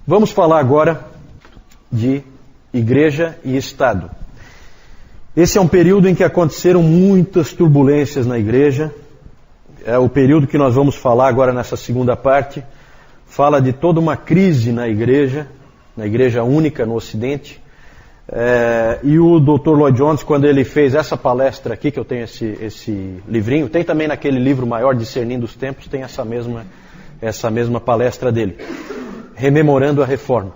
Vamos falar agora de Igreja e Estado. Esse é um período em que aconteceram muitas turbulências na Igreja. É o período que nós vamos falar agora nessa segunda parte. Fala de toda uma crise na Igreja única no Ocidente. E o Dr. Lloyd Jones, quando ele fez essa palestra aqui, que eu tenho esse livrinho, tem também naquele livro maior, Discernindo os Tempos, tem essa mesma palestra dele, rememorando a Reforma.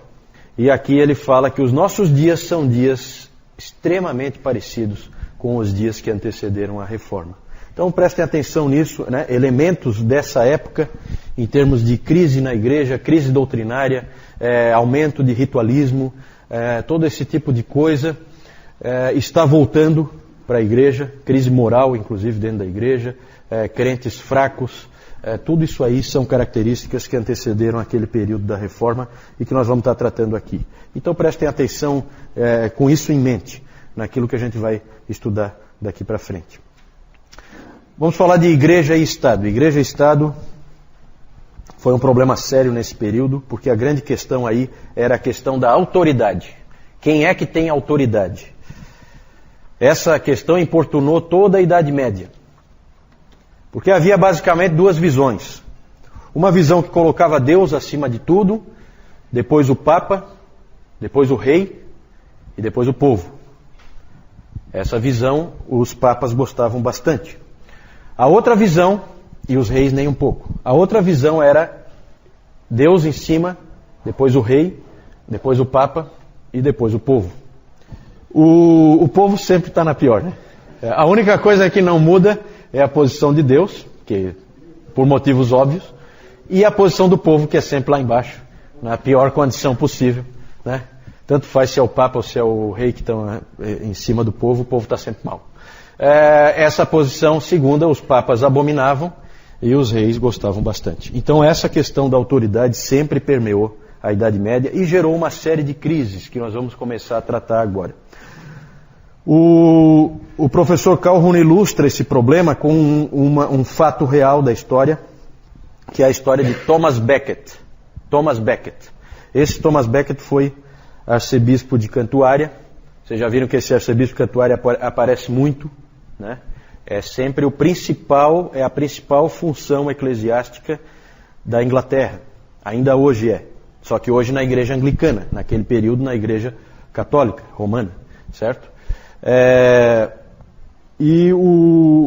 E aqui ele fala que os nossos dias são dias extremamente parecidos com os dias que antecederam a Reforma. Então prestem atenção nisso, né? Elementos dessa época, em termos de crise na Igreja, crise doutrinária, aumento de ritualismo, todo esse tipo de coisa está voltando para a Igreja, crise moral, inclusive, dentro da Igreja, crentes fracos, tudo isso aí são características que antecederam aquele período da Reforma e que nós vamos estar tratando aqui. Então prestem atenção com isso em mente, naquilo que a gente vai estudar daqui para frente. Vamos falar de Igreja e Estado. Igreja e Estado foi um problema sério nesse período, porque a grande questão aí era a questão da autoridade. Quem é que tem autoridade? Essa questão importunou toda a Idade Média. Porque havia basicamente duas visões. Uma visão que colocava Deus acima de tudo, depois o Papa, depois o Rei e depois o povo. Essa visão os papas gostavam bastante. A outra visão, e os reis nem um pouco, a outra visão era Deus em cima, depois o Rei, depois o Papa e depois o povo. O povo sempre está na pior, né? A única coisa que não muda é a posição de Deus, que por motivos óbvios, e a posição do povo, que é sempre lá embaixo, na pior condição possível, né? Tanto faz se é o Papa ou se é o Rei que estão em cima do povo, o povo está sempre mal. Essa posição segunda, os papas abominavam e os reis gostavam bastante. Então essa questão da autoridade sempre permeou a Idade Média e gerou uma série de crises que nós vamos começar a tratar agora. O professor Calhoun ilustra esse problema com um fato real da história, que é a história de Thomas Becket. Thomas Becket. Esse Thomas Becket foi arcebispo de Cantuária. Vocês já viram que esse arcebispo de Cantuária aparece muito, né? É sempre a principal função eclesiástica da Inglaterra. Ainda hoje é. Só que hoje na Igreja Anglicana, naquele período na Igreja Católica, Romana, certo?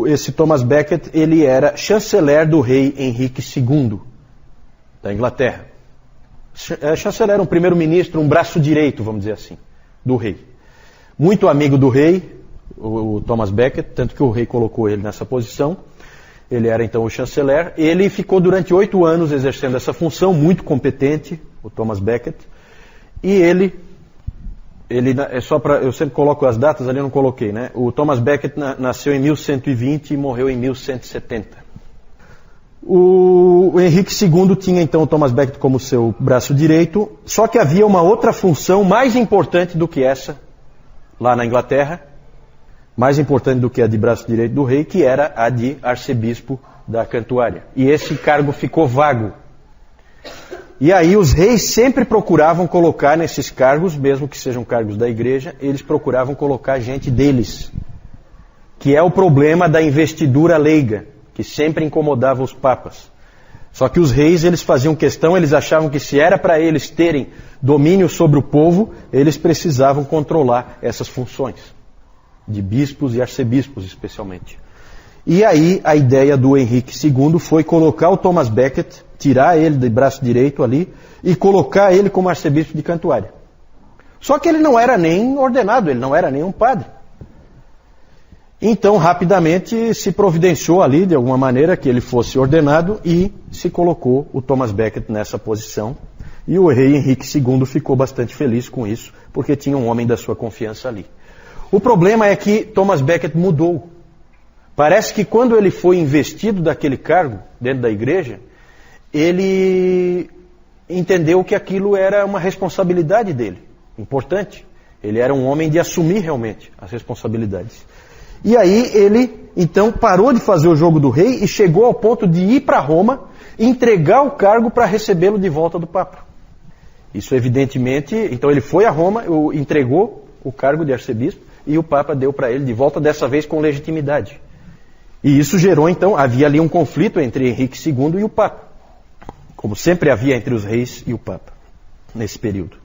Esse Thomas Becket, ele era chanceler do rei Henrique II da Inglaterra. Chanceler, um primeiro-ministro, um braço direito, vamos dizer assim, do rei. Muito amigo do rei, o Thomas Becket, tanto que o rei colocou ele nessa posição. Ele era então o chanceler. Ele ficou durante 8 anos exercendo essa função, muito competente, o Thomas Becket. E ele eu sempre coloco as datas, ali eu não coloquei, né? O Thomas Becket nasceu em 1120 e morreu em 1170. O Henrique II tinha então o Thomas Becket como seu braço direito, só que havia uma outra função mais importante do que essa, lá na Inglaterra, mais importante do que a de braço direito do rei, que era a de arcebispo da Cantuária. E esse cargo ficou vago. E aí os reis sempre procuravam colocar nesses cargos, mesmo que sejam cargos da igreja, eles procuravam colocar gente deles, que é o problema da investidura leiga, que sempre incomodava os papas. Só que os reis, eles faziam questão, eles achavam que se era para eles terem domínio sobre o povo, eles precisavam controlar essas funções, de bispos e arcebispos especialmente. E aí a ideia do Henrique II foi colocar o Thomas Becket, tirar ele de braço direito ali, e colocar ele como arcebispo de Cantuária. Só que ele não era nem ordenado, ele não era nem um padre. Então, rapidamente, se providenciou ali, de alguma maneira, que ele fosse ordenado e se colocou o Thomas Becket nessa posição. E o rei Henrique II ficou bastante feliz com isso, porque tinha um homem da sua confiança ali. O problema é que Thomas Becket mudou. Parece que quando ele foi investido daquele cargo, dentro da igreja, ele entendeu que aquilo era uma responsabilidade dele, importante. Ele era um homem de assumir realmente as responsabilidades. E aí ele, então, parou de fazer o jogo do rei e chegou ao ponto de ir para Roma, entregar o cargo para recebê-lo de volta do Papa. Isso evidentemente, então ele foi a Roma, entregou o cargo de arcebispo e o Papa deu para ele de volta, dessa vez com legitimidade. E isso gerou então, havia ali um conflito entre Henrique II e o Papa, como sempre havia entre os reis e o Papa, nesse período.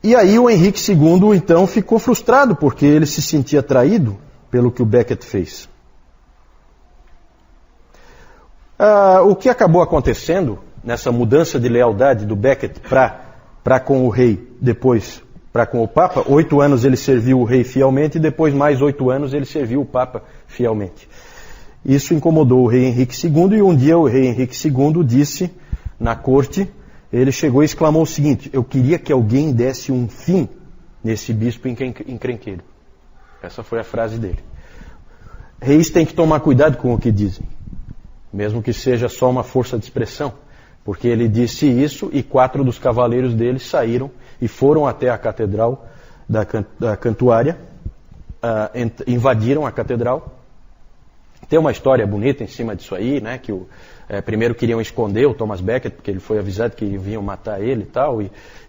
E aí o Henrique II então ficou frustrado, porque ele se sentia traído pelo que o Becket fez. O que acabou acontecendo nessa mudança de lealdade do Becket para com o rei, depois para com o Papa, 8 anos ele serviu o rei fielmente e depois mais 8 anos ele serviu o Papa fielmente. Isso incomodou o rei Henrique II e um dia o rei Henrique II disse na corte, ele chegou e exclamou o seguinte: eu queria que alguém desse um fim nesse bispo encrenqueiro. Essa foi a frase dele. Reis têm que tomar cuidado com o que dizem, mesmo que seja só uma força de expressão, porque ele disse isso e 4 dos cavaleiros dele saíram e foram até a catedral da Cantuária, invadiram a catedral. Tem uma história bonita em cima disso aí, né, que primeiro queriam esconder o Thomas Becket, porque ele foi avisado que vinham matar ele e tal,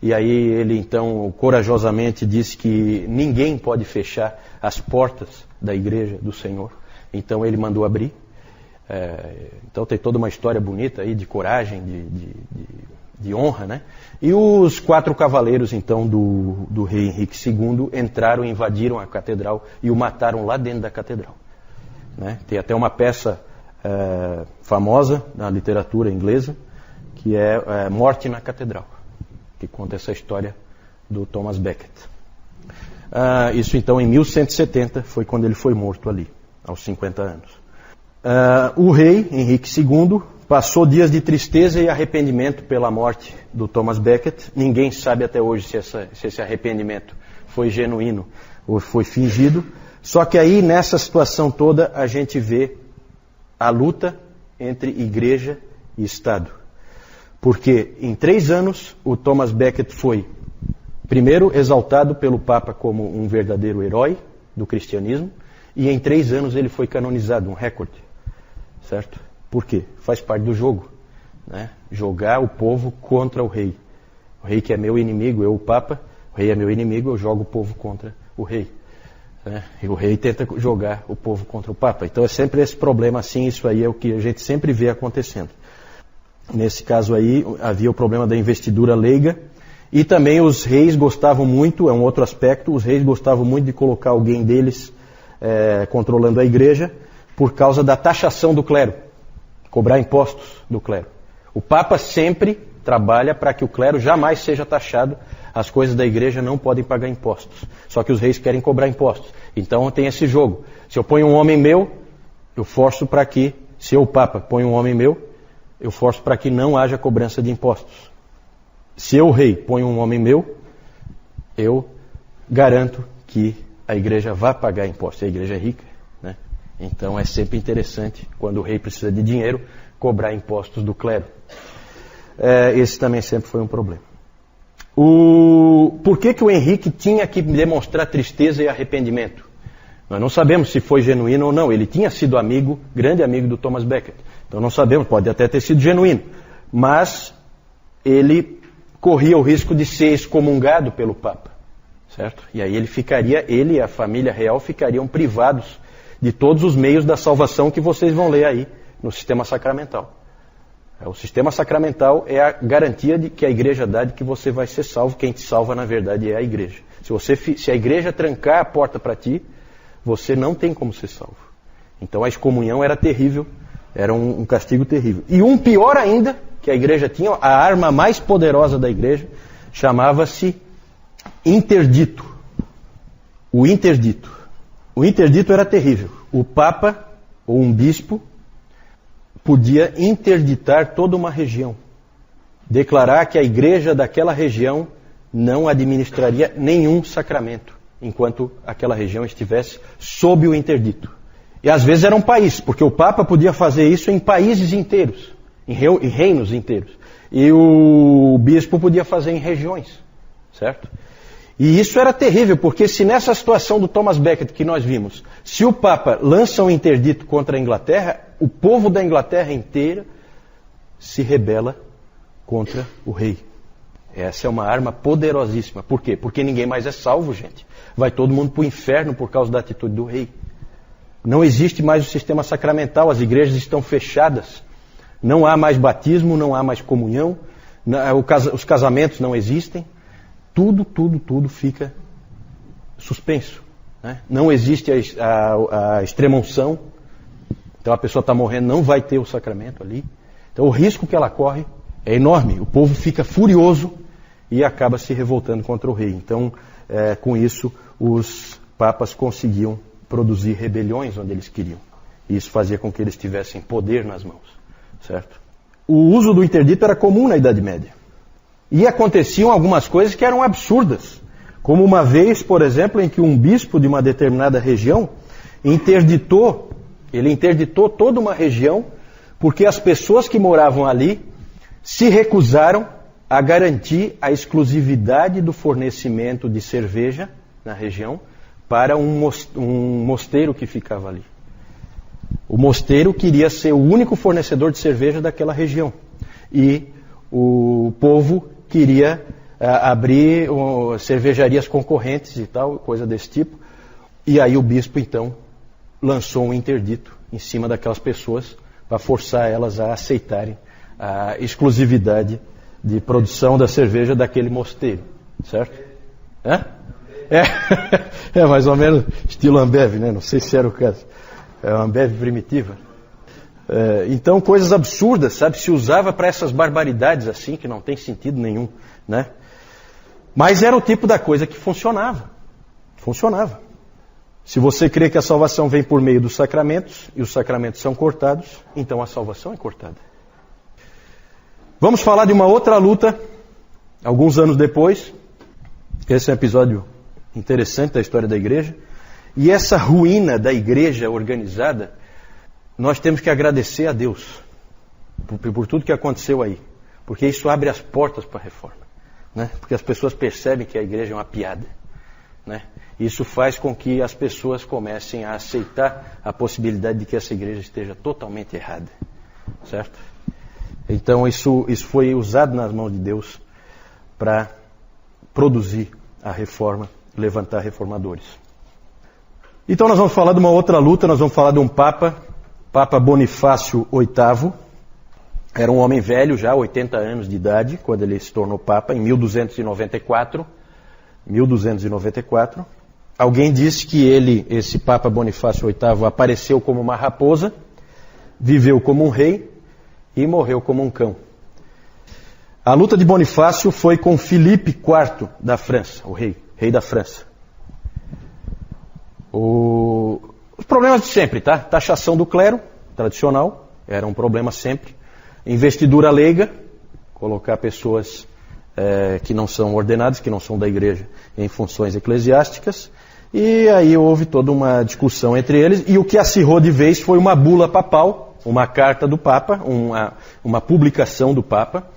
e aí ele então corajosamente disse que ninguém pode fechar as portas da igreja do Senhor, então ele mandou abrir. Então tem toda uma história bonita aí de coragem, de honra, né? E os 4 cavaleiros então do rei Henrique II entraram e invadiram a catedral e o mataram lá dentro da catedral, né? Tem até uma peça famosa na literatura inglesa que é Morte na Catedral, que conta essa história do Thomas Becket. Isso então em 1170 foi quando ele foi morto ali, aos 50 anos. O rei Henrique II passou dias de tristeza e arrependimento pela morte do Thomas Becket. Ninguém sabe até hoje se esse arrependimento foi genuíno ou foi fingido. Só que aí, nessa situação toda, a gente vê a luta entre igreja e Estado. Porque em 3 anos o Thomas Becket foi, primeiro, exaltado pelo Papa como um verdadeiro herói do cristianismo, e em 3 anos ele foi canonizado, um recorde. Certo? Por quê? Faz parte do jogo, né? Jogar o povo contra o rei. O rei que é meu inimigo, eu o Papa, o rei é meu inimigo, eu jogo o povo contra o rei. Né? E o rei tenta jogar o povo contra o Papa. Então é sempre esse problema assim, isso aí é o que a gente sempre vê acontecendo. Nesse caso aí havia o problema da investidura leiga, e também os reis gostavam muito, é um outro aspecto, os reis gostavam muito de colocar alguém deles controlando a igreja, por causa da taxação do clero, cobrar impostos do clero. O Papa sempre trabalha para que o clero jamais seja taxado, as coisas da igreja não podem pagar impostos, só que os reis querem cobrar impostos. Então tem esse jogo, se eu ponho um homem meu, eu forço para que, se eu, o Papa, ponho um homem meu, eu forço para que não haja cobrança de impostos. Se eu, rei, ponho um homem meu, eu garanto que a igreja vai pagar impostos, a igreja é rica. Então é sempre interessante, quando o rei precisa de dinheiro, cobrar impostos do clero. Esse também sempre foi um problema. Por que o Henrique tinha que demonstrar tristeza e arrependimento? Nós não sabemos se foi genuíno ou não. Ele tinha sido amigo, grande amigo do Thomas Becket. Então não sabemos, pode até ter sido genuíno. Mas ele corria o risco de ser excomungado pelo Papa. Certo? E aí ele e a família real ficariam privados de todos os meios da salvação que vocês vão ler aí no sistema sacramental. O sistema sacramental é a garantia de que a igreja dá de que você vai ser salvo. Quem te salva, na verdade, é a igreja. Se a igreja trancar a porta para ti, você não tem como ser salvo. Então a excomunhão era terrível, era um castigo terrível. E um pior ainda, que a igreja tinha, a arma mais poderosa da igreja, chamava-se interdito. O interdito. O interdito era terrível. O Papa, ou um bispo, podia interditar toda uma região. Declarar que a igreja daquela região não administraria nenhum sacramento, enquanto aquela região estivesse sob o interdito. E às vezes era um país, porque o Papa podia fazer isso em países inteiros, em reinos inteiros. E o bispo podia fazer em regiões, certo? E isso era terrível, porque se nessa situação do Thomas Becket que nós vimos, se o Papa lança um interdito contra a Inglaterra, o povo da Inglaterra inteira se rebela contra o rei. Essa é uma arma poderosíssima. Por quê? Porque ninguém mais é salvo, gente. Vai todo mundo para o inferno por causa da atitude do rei. Não existe mais o sistema sacramental, as igrejas estão fechadas. Não há mais batismo, não há mais comunhão, os casamentos não existem. Tudo fica suspenso. Né? Não existe a extrema-unção. Então a pessoa está morrendo, não vai ter o sacramento ali. Então o risco que ela corre é enorme. O povo fica furioso e acaba se revoltando contra o rei. Então, com isso, os papas conseguiam produzir rebeliões onde eles queriam. E isso fazia com que eles tivessem poder nas mãos. Certo? O uso do interdito era comum na Idade Média. E aconteciam algumas coisas que eram absurdas. Como uma vez, por exemplo, em que um bispo de uma determinada região interditou toda uma região porque as pessoas que moravam ali se recusaram a garantir a exclusividade do fornecimento de cerveja na região para um mosteiro que ficava ali. O mosteiro queria ser o único fornecedor de cerveja daquela região. E o povo queria abrir cervejarias concorrentes e tal, coisa desse tipo. E aí o bispo, então, lançou um interdito em cima daquelas pessoas para forçar elas a aceitarem a exclusividade de produção da cerveja daquele mosteiro. Certo? É mais ou menos estilo Ambev, né? Não sei se era o caso. É uma Ambev primitiva. Então, coisas absurdas, sabe? Se usava para essas barbaridades assim, que não tem sentido nenhum, né? Mas era o tipo da coisa que funcionava. Funcionava. Se você crê que a salvação vem por meio dos sacramentos, e os sacramentos são cortados, então a salvação é cortada. Vamos falar de uma outra luta, alguns anos depois. Esse é um episódio interessante da história da igreja. E essa ruína da igreja organizada, nós temos que agradecer a Deus por tudo que aconteceu aí. Porque isso abre as portas para a reforma. Né? Porque as pessoas percebem que a igreja é uma piada. Né? Isso faz com que as pessoas comecem a aceitar a possibilidade de que essa igreja esteja totalmente errada. Certo? Então isso foi usado nas mãos de Deus para produzir a reforma, levantar reformadores. Então nós vamos falar de uma outra luta, nós vamos falar de um Papa Bonifácio VIII. Era um homem velho já, 80 anos de idade, quando ele se tornou Papa, em 1294. Alguém disse que esse Papa Bonifácio VIII, apareceu como uma raposa, viveu como um rei e morreu como um cão. A luta de Bonifácio foi com Filipe IV da França, o rei da França. Os problemas de sempre, tá? Taxação do clero, tradicional, era um problema sempre. Investidura leiga, colocar pessoas que não são ordenadas, que não são da igreja, em funções eclesiásticas. E aí houve toda uma discussão entre eles. E o que acirrou de vez foi uma bula papal, uma carta do Papa, uma publicação do Papa,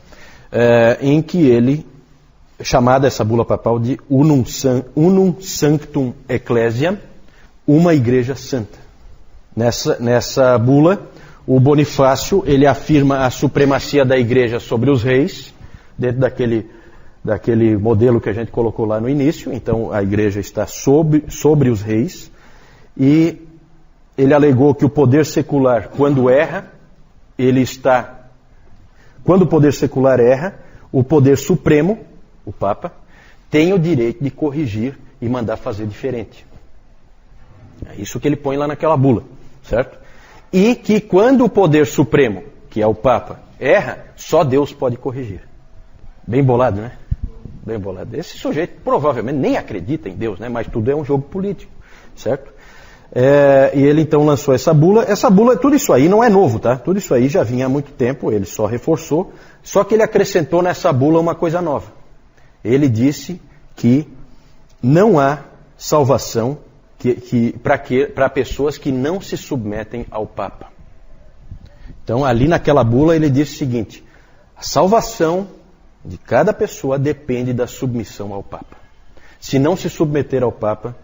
em que ele, chamada essa bula papal de Unum Sanctum Ecclesiam, uma igreja santa. Nessa bula, o Bonifácio, ele afirma a supremacia da igreja sobre os reis, dentro daquele modelo que a gente colocou lá no início. Então a igreja está sobre os reis, e ele alegou que o poder secular, quando o poder secular erra, o poder supremo, o Papa, tem o direito de corrigir e mandar fazer diferente. É isso que ele põe lá naquela bula, certo? E que quando o poder supremo, que é o Papa, erra, só Deus pode corrigir. Bem bolado, né? Bem bolado. Esse sujeito provavelmente nem acredita em Deus, né? Mas tudo é um jogo político, certo? E ele então lançou essa bula. Essa bula, tudo isso aí não é novo, tá? Tudo isso aí já vinha há muito tempo, ele só reforçou. Só que ele acrescentou nessa bula uma coisa nova. Ele disse que não há salvação para pessoas que não se submetem ao Papa. Então, ali naquela bula, ele disse o seguinte: a salvação de cada pessoa depende da submissão ao Papa. Se não se submeter ao Papa,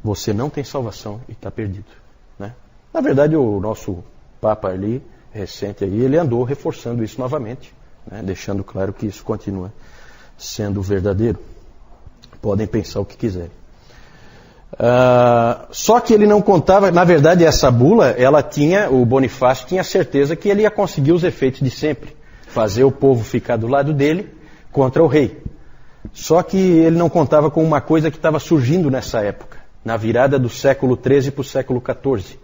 você não tem salvação e está perdido. Né? Na verdade, o nosso Papa ali, recente aí, ele andou reforçando isso novamente, né? Deixando claro que isso continua sendo verdadeiro. Podem pensar o que quiserem. Só que ele não contava, na verdade essa bula, o Bonifácio tinha certeza que ele ia conseguir os efeitos de sempre, fazer o povo ficar do lado dele contra o rei. Só que ele não contava com uma coisa que estava surgindo nessa época, na virada do século XIII para o século XIV.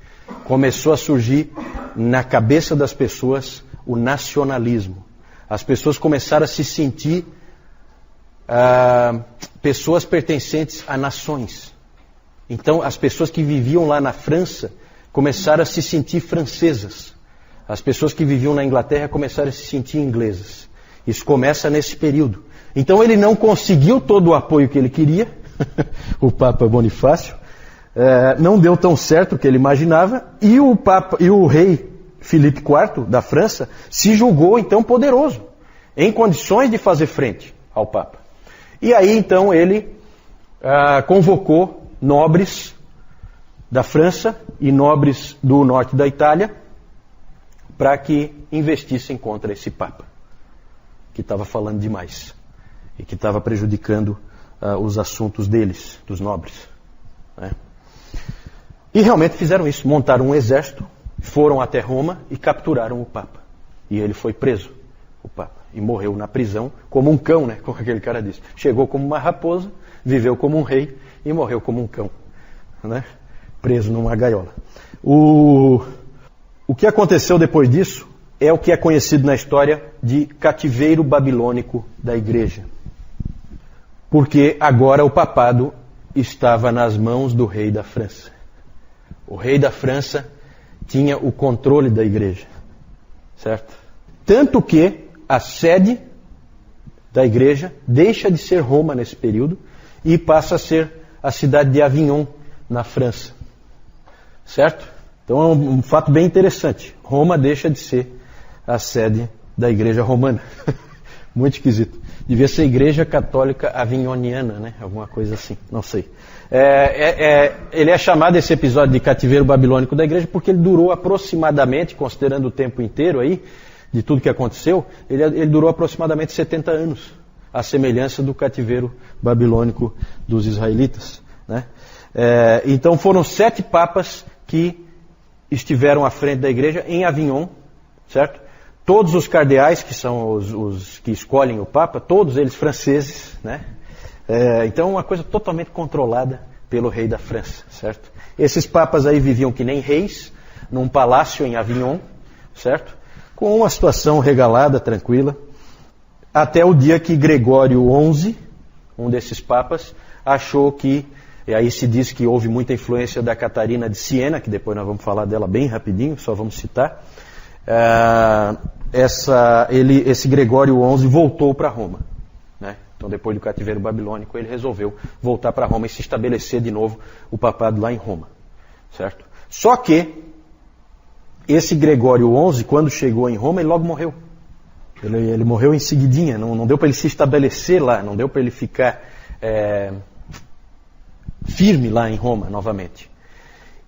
Começou a surgir na cabeça das pessoas o nacionalismo. As pessoas começaram a se sentir pessoas pertencentes a nações. Então, as pessoas que viviam lá na França começaram a se sentir francesas. As pessoas que viviam na Inglaterra começaram a se sentir inglesas. Isso começa nesse período. Então, ele não conseguiu todo o apoio que ele queria, o Papa Bonifácio. Não deu tão certo o que ele imaginava. E o rei Filipe IV, da França, se julgou, então, poderoso, em condições de fazer frente ao Papa. E aí, então, ele convocou nobres da França e nobres do norte da Itália para que investissem contra esse Papa, que estava falando demais e que estava prejudicando os assuntos deles, dos nobres. Né? E realmente fizeram isso, montaram um exército, foram até Roma e capturaram o Papa. E ele foi preso, o Papa, e morreu na prisão como um cão, né? Como aquele cara disse. Chegou como uma raposa, viveu como um rei e morreu como um cão, né? Preso numa gaiola. O que aconteceu depois disso é o que é conhecido na história de cativeiro babilônico da igreja. Porque agora o papado estava nas mãos do rei da França. O rei da França tinha o controle da igreja, certo? Tanto que a sede da igreja deixa de ser Roma nesse período e passa a ser a cidade de Avignon, na França. Certo? Então é um fato bem interessante. Roma deixa de ser a sede da igreja romana. Muito esquisito. Devia ser Igreja Católica Avignoniana, né? Alguma coisa assim, não sei. Ele é chamado, esse episódio de cativeiro babilônico da igreja, porque ele durou aproximadamente, considerando o tempo inteiro aí, de tudo que aconteceu, ele durou aproximadamente 70 anos. A semelhança do cativeiro babilônico dos israelitas. Né? Então foram 7 papas que estiveram à frente da igreja em Avignon, certo? Todos os cardeais, que são os que escolhem o papa, todos eles franceses, né? Então uma coisa totalmente controlada pelo rei da França, certo? Esses papas aí viviam que nem reis, num palácio em Avignon, certo? Com uma situação regalada, tranquila. Até o dia que Gregório XI, um desses papas, achou que, e aí se diz que houve muita influência da Catarina de Siena, que depois nós vamos falar dela bem rapidinho, só vamos citar. Esse Gregório XI voltou para Roma. Né? Então depois do cativeiro babilônico ele resolveu voltar para Roma e se estabelecer de novo o papado lá em Roma. Certo? Só que esse Gregório XI, quando chegou em Roma, ele logo morreu. Ele morreu em seguidinha, não deu para ele se estabelecer lá, não deu para ele ficar firme lá em Roma novamente.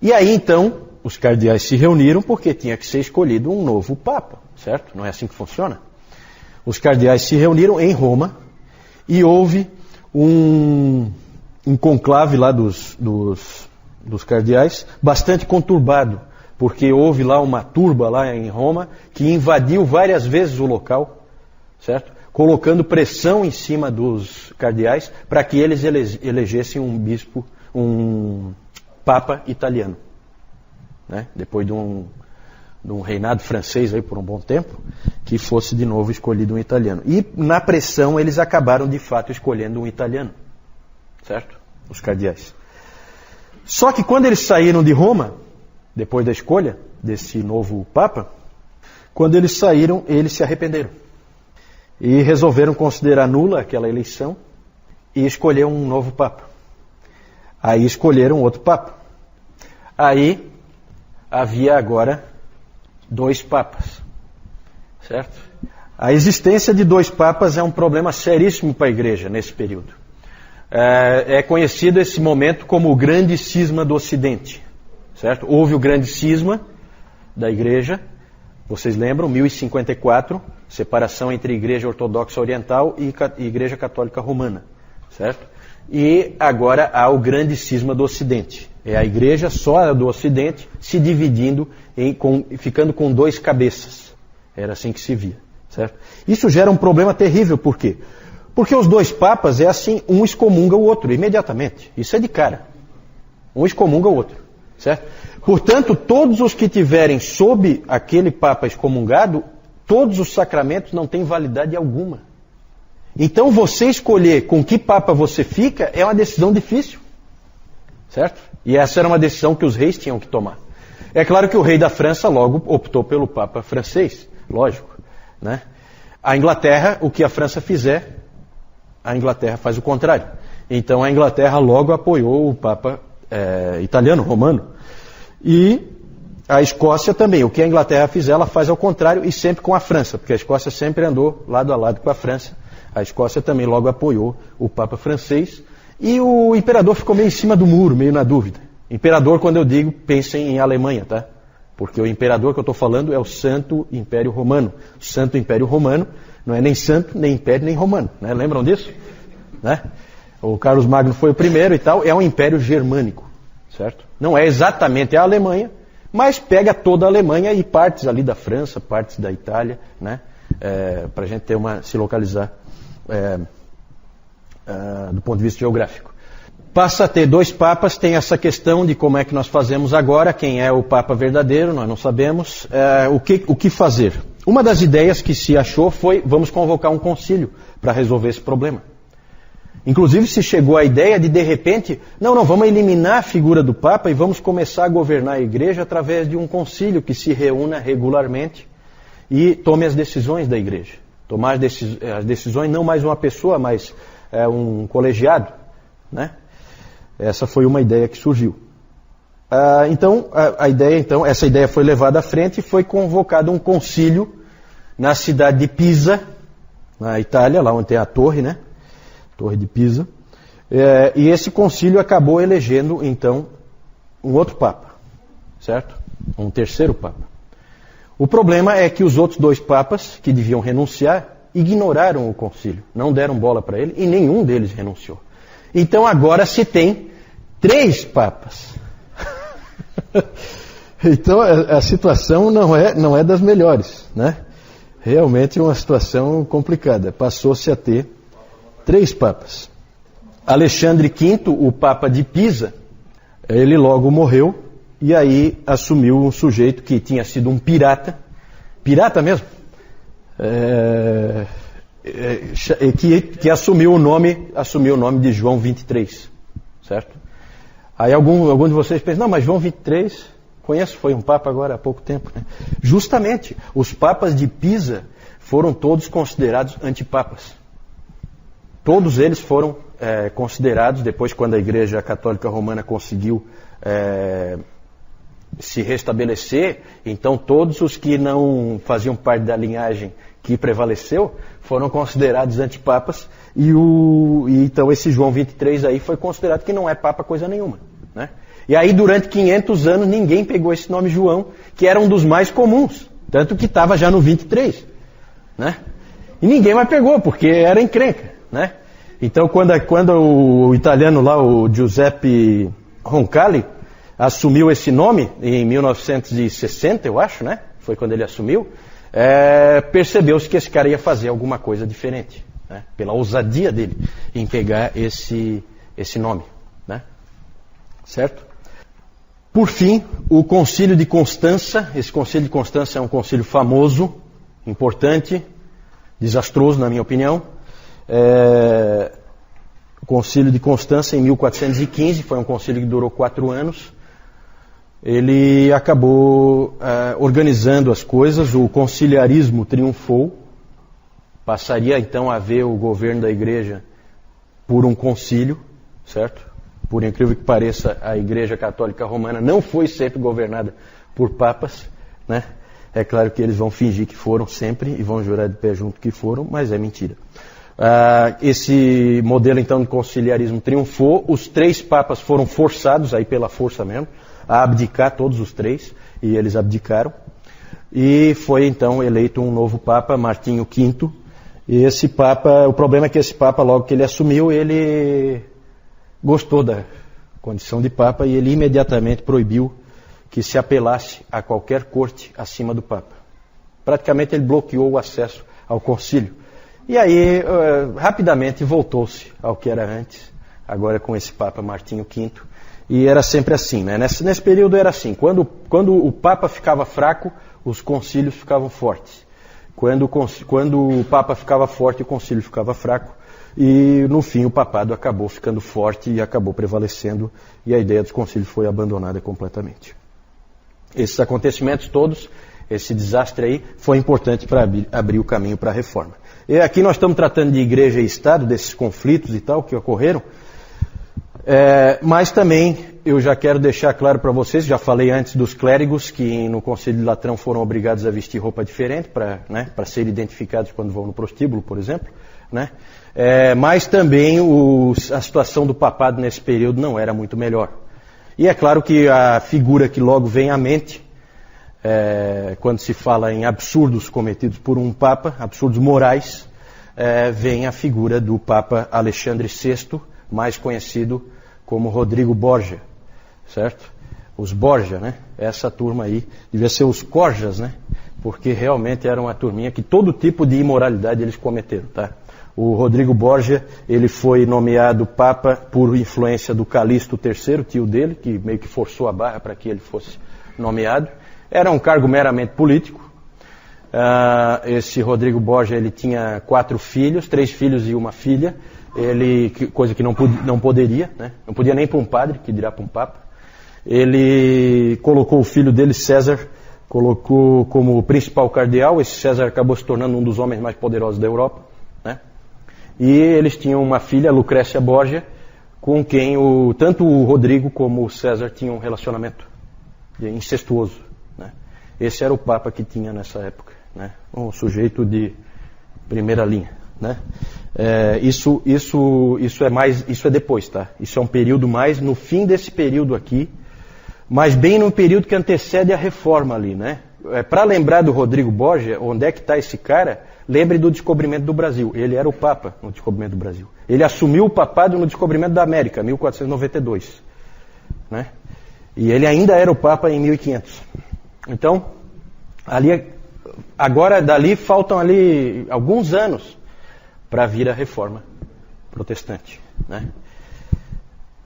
E aí então, os cardeais se reuniram porque tinha que ser escolhido um novo papa, certo? Não é assim que funciona? Os cardeais se reuniram em Roma e houve um conclave lá dos cardeais bastante conturbado, porque houve lá uma turba lá em Roma que invadiu várias vezes o local, certo? Colocando pressão em cima dos cardeais para que eles elegessem um papa italiano. Né? Depois de um reinado francês aí por um bom tempo, que fosse de novo escolhido um italiano. E na pressão eles acabaram de fato escolhendo um italiano, certo? Os cardeais. Só que quando eles saíram de Roma, depois da escolha desse novo papa, quando eles saíram, eles se arrependeram. E resolveram considerar nula aquela eleição e escolher um novo papa. Aí escolheram outro papa. Aí havia agora 2 papas, certo? A existência de 2 papas é um problema seríssimo para a igreja nesse período. É conhecido esse momento como o grande cisma do Ocidente, certo? Houve o grande cisma da igreja, Vocês lembram, 1054, separação entre Igreja Ortodoxa Oriental e Igreja Católica Romana, certo? E agora há o grande cisma do Ocidente. É a Igreja só do Ocidente se dividindo, ficando com 2 cabeças. Era assim que se via, certo? Isso gera um problema terrível, por quê? Porque os 2 papas é assim, um excomunga o outro, imediatamente. Isso é de cara. Um excomunga o outro, certo? Portanto, todos os que tiverem sob aquele papa excomungado, todos os sacramentos não têm validade alguma. Então, você escolher com que papa você fica é uma decisão difícil, certo? E essa era uma decisão que os reis tinham que tomar. É claro que o rei da França logo optou pelo papa francês, lógico, né? A Inglaterra, o que a França fizer, a Inglaterra faz o contrário. Então, a Inglaterra logo apoiou o papa italiano, romano. E a Escócia também. O que a Inglaterra fizer, ela faz ao contrário e sempre com a França, porque a Escócia sempre andou lado a lado com a França. A Escócia também logo apoiou o Papa francês. E o imperador ficou meio em cima do muro, meio na dúvida. Imperador, quando eu digo, pensem em Alemanha, tá? Porque o imperador que eu estou falando é o Santo Império Romano. O Santo Império Romano não é nem santo, nem império, nem romano. Né? Lembram disso? Né? O Carlos Magno foi o primeiro e tal. É um império germânico, certo? Não é exatamente a Alemanha, mas pega toda a Alemanha e partes ali da França, partes da Itália, né? Para a gente ter se localizar do ponto de vista geográfico. Passa a ter 2 papas, tem essa questão de como é que nós fazemos agora, quem é o papa verdadeiro, nós não sabemos, o que fazer. Uma das ideias que se achou foi, vamos convocar um concílio para resolver esse problema. Inclusive se chegou à ideia de repente, não, vamos eliminar a figura do Papa e vamos começar a governar a Igreja através de um concílio que se reúna regularmente e tome as decisões da Igreja. Tomar as decisões não mais uma pessoa, mas um colegiado, né? Essa foi uma ideia que surgiu. Essa ideia foi levada à frente e foi convocado um concílio na cidade de Pisa, na Itália, lá onde tem a torre, né? Torre de Pisa, e esse concílio acabou elegendo, então, um outro papa, certo? Um terceiro papa. O problema é que os outros 2 papas, que deviam renunciar, ignoraram o concílio, não deram bola para ele, e nenhum deles renunciou. Então agora se tem 3 papas. Então a situação não é das melhores, né? Realmente é uma situação complicada. Passou-se a ter 3 papas. Alexandre V, o Papa de Pisa, ele logo morreu e aí assumiu um sujeito que tinha sido um pirata mesmo, que assumiu o nome de João 23, certo? Aí algum de vocês pensa, não, mas João 23, conheço, foi um papa agora há pouco tempo, né? Justamente, os papas de Pisa foram todos considerados antipapas. Todos eles foram considerados, depois quando a Igreja Católica Romana conseguiu se restabelecer, então todos os que não faziam parte da linhagem que prevaleceu foram considerados antipapas, e então esse João 23 aí foi considerado que não é papa coisa nenhuma, né? E aí durante 500 anos ninguém pegou esse nome João, que era um dos mais comuns, tanto que estava já no 23, né? E ninguém mais pegou, porque era encrenca, né? Então quando o italiano lá, o Giuseppe Roncalli, assumiu esse nome em 1960, eu acho, né? Foi quando ele assumiu. Percebeu-se que esse cara ia fazer alguma coisa diferente, né? Pela ousadia dele em pegar esse nome, né? Certo? Por fim, o Concílio de Constança. Esse Concílio de Constança é um concílio famoso, importante, desastroso na minha opinião. O Concílio de Constança em 1415, foi um concílio que durou 4 anos. Ele acabou organizando as coisas, o conciliarismo triunfou, passaria então a haver o governo da Igreja por um concílio, certo? Por incrível que pareça, a Igreja Católica Romana não foi sempre governada por papas, né? É claro que eles vão fingir que foram sempre e vão jurar de pé junto que foram, mas é mentira. Esse modelo então de conciliarismo triunfou, os 3 papas foram forçados, aí pela força mesmo, a abdicar, todos os 3, e eles abdicaram. e foi então eleito um novo Papa, Martinho V. E esse Papa, o problema é que esse Papa, logo que ele assumiu, ele gostou da condição de Papa e ele imediatamente proibiu que se apelasse a qualquer corte acima do Papa. Praticamente ele bloqueou o acesso ao concílio. E aí, rapidamente, voltou-se ao que era antes, agora com esse Papa Martinho V. E era sempre assim, né? Nesse período era assim, quando o Papa ficava fraco, os concílios ficavam fortes. Quando o Papa ficava forte, o concílio ficava fraco. E, no fim, o papado acabou ficando forte e acabou prevalecendo, e a ideia dos concílios foi abandonada completamente. Esses acontecimentos todos, esse desastre aí, foi importante para abrir o caminho para a reforma. E aqui nós estamos tratando de igreja e Estado, desses conflitos e tal que ocorreram, mas também eu já quero deixar claro para vocês, já falei antes dos clérigos que no Concílio de Latrão foram obrigados a vestir roupa diferente para serem identificados quando vão no prostíbulo, por exemplo, né? Mas também a situação do papado nesse período não era muito melhor. E é claro que a figura que logo vem à mente, quando se fala em absurdos cometidos por um Papa, absurdos morais, vem a figura do Papa Alexandre VI, mais conhecido como Rodrigo Borgia, certo? Os Borgia, né? Essa turma aí, devia ser os Corjas, né? Porque realmente era uma turminha que todo tipo de imoralidade eles cometeram, tá? O Rodrigo Borgia, ele foi nomeado Papa por influência do Calixto III, tio dele, que meio que forçou a barra para que ele fosse nomeado. Era um cargo meramente político. Esse Rodrigo Borgia, ele tinha 4 filhos, 3 filhos e uma filha, coisa que não poderia, né? Não podia nem para um padre, que dirá para um Papa. Ele colocou o filho dele, César, colocou como principal cardeal. Esse César acabou se tornando um dos homens mais poderosos da Europa, né? E eles tinham uma filha, Lucrécia Borgia, com quem tanto o Rodrigo como o César tinham um relacionamento incestuoso, né? Esse era o Papa que tinha nessa época, né? Um sujeito de primeira linha, né? Isso é depois, tá? Isso é um período mais no fim desse período aqui, mas bem no período que antecede a reforma ali, né? Para lembrar do Rodrigo Borgia, onde é que está esse cara? Lembre do descobrimento do Brasil. Ele era o Papa no descobrimento do Brasil. Ele assumiu o papado no descobrimento da América, 1492. Né? E ele ainda era o Papa em 1500. Então, dali faltam ali alguns anos para vir a reforma protestante. Né?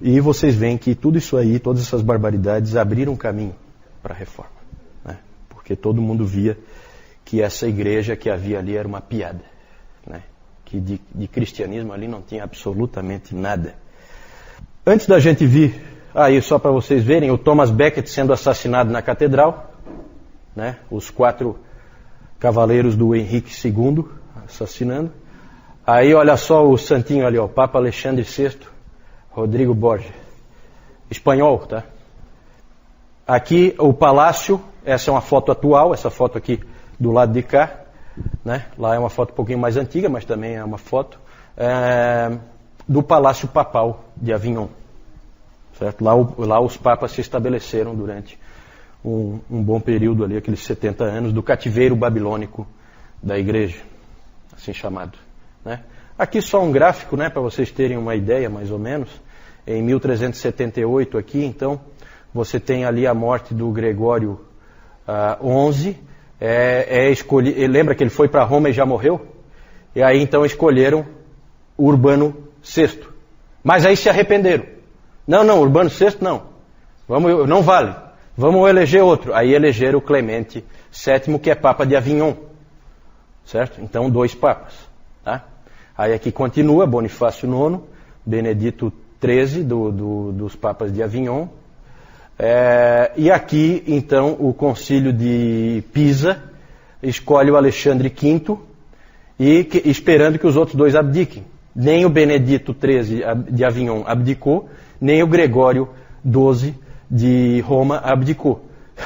E vocês veem que tudo isso aí, todas essas barbaridades, abriram caminho para a reforma. Né? Porque todo mundo via que essa igreja que havia ali era uma piada, né? Que de cristianismo ali não tinha absolutamente nada. Antes da gente vir, aí só para vocês verem, o Thomas Becket sendo assassinado na catedral, né? Os 4 cavaleiros do Henrique II assassinando. Aí olha só o santinho ali, ó, Papa Alexandre VI, Rodrigo Borgia, espanhol, tá? Aqui o palácio, essa é uma foto atual, essa foto aqui do lado de cá, né? Lá é uma foto um pouquinho mais antiga, mas também é uma foto do Palácio Papal de Avignon. Certo? Lá os papas se estabeleceram durante um bom período ali, aqueles 70 anos, do cativeiro babilônico da igreja, assim chamado. Né? Aqui só um gráfico, né, para vocês terem uma ideia, mais ou menos. Em 1378 aqui, então, você tem ali a morte do Gregório XI. Lembra que ele foi para Roma e já morreu? E aí então escolheram Urbano VI. Mas aí se arrependeram. Não, Urbano VI não. Não vale. Vamos eleger outro. Aí elegeram o Clemente VII, que é Papa de Avignon. Certo? Então 2 papas. Tá? Aí aqui continua Bonifácio IX, Benedito XIII, dos papas de Avignon. E aqui, então, o concílio de Pisa escolhe o Alexandre V esperando que os outros 2 abdiquem. Nem o Benedito XIII de Avignon abdicou, nem o Gregório XII de Roma abdicou.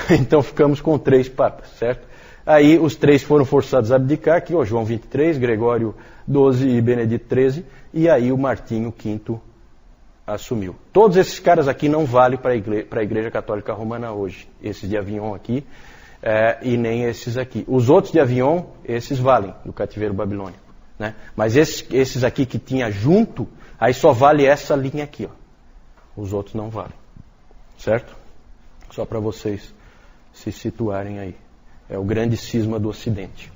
Então ficamos com 3 papas, certo? Aí os 3 foram forçados a abdicar, aqui o João XXIII, Gregório XII e Benedito XIII, e aí o Martinho V assumiu. Todos esses caras aqui não valem para a Igreja Católica Romana hoje. Esses de Avignon aqui, e nem esses aqui. Os outros de Avion, esses valem do cativeiro babilônico, né? Mas esses aqui que tinha junto, aí só vale essa linha aqui, ó. Os outros não valem, certo? Só para vocês se situarem aí. É o grande cisma do Ocidente.